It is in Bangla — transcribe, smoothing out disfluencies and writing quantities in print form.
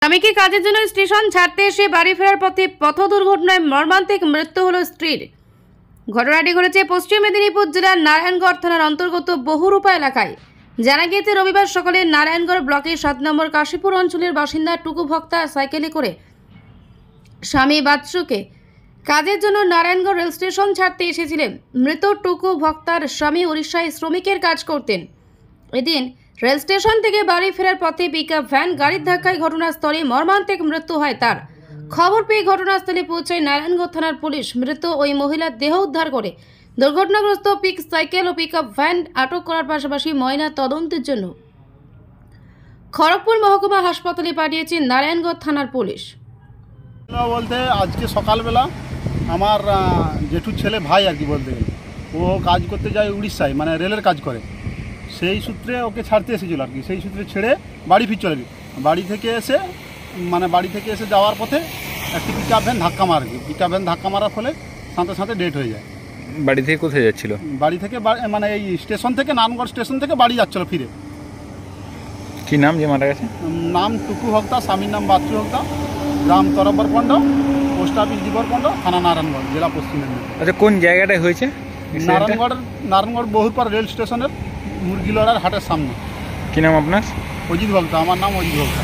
স্বামীকে কাজের জন্য স্টেশন ছাড়তে এসে বাড়ি ফেরার পথে পথ দুর্ঘটনায় মর্মান্তিক মৃত্যু হল স্ত্রীর। ঘটনাটি ঘটেছে পশ্চিম মেদিনীপুর জেলার নারায়ণগড় থানার অন্তর্গত বহুরূপা এলাকায়। জানা গিয়েছে রবিবার সকালে নারায়ণগড় ব্লকের 7 নম্বর কাশীপুর অঞ্চলের বাসিন্দা টুকু ভক্তা সাইকেলে করে স্বামী বাচ্চুকে কাজের জন্য নারায়ণগড় রেল স্টেশন ছাড়তে এসেছিলেন। মৃত টুকু ভক্তার স্বামী উড়িষ্যায় শ্রমিকের কাজ করতেন। এদিন রেল স্টেশন থেকে বাড়ি ফেরার পথে পিকআপ ভ্যান গাড়ির ধাক্কায় ঘটনাস্থলে মর্মান্তিক মৃত্যু হয় তার। খবর পেয়ে ঘটনাস্থলে পৌঁছায় নারায়ণগড় থানার পুলিশ। মৃত ওই মহিলার দেহ উদ্ধার করে দুর্ঘটনাগ্রস্ত সাইকেল ও পিকআপ ভ্যান আটক করার পাশাপাশি ময়না তদন্তের জন্য খড়গপুর মহকুমা হাসপাতালে পাঠিয়েছে নারায়ণগড় থানার পুলিশ। বলতে আজকে সকালবেলা আমার জেঠুর ছেলে ভাই আর কি বলতে গেলে ও কাজ করতে যায় উড়িষ্যায়, মানে রেলের কাজ করে। সেই সূত্রে ওকে ছাড়তে এসেছিল আর কি। সেই সূত্রে ছেড়ে বাড়ি ফিরে চলে গেল। বাড়ি থেকে এসে যাওয়ার পথে একটি পিকআপ ভ্যান ধাক্কা মারে আর কি। পিকআপ ভ্যান ধাক্কা মারার ফলে সাথে সাথে ডেথ হয়ে যায়। বাড়ি থেকে কোথায় যাচ্ছিল? বাড়ি থেকে মানে এই স্টেশন থেকে, নারায়ণগড় স্টেশন থেকে বাড়ি যাচ্ছিল ফিরে। কি নাম যে মারা গেছে? নাম টুকু ভক্তা, স্বামীর নাম বাচ্চু ভক্তা, গ্রাম তরব্বরপণ্ড, পোস্ট অফিস ডিবরপণ্ড, থানা নারায়ণগড়, জেলা পশ্চিম মেদিনীপুর। আচ্ছা, কোন জায়গাটায় হয়েছে? নারায়ণগড় বহুরপাড় রেল স্টেশনের মুরগিলড়ার হাটের সামনে। কি নাম আপনার? অজিত ভক্তা। আমার নাম অজিত ভক্তা।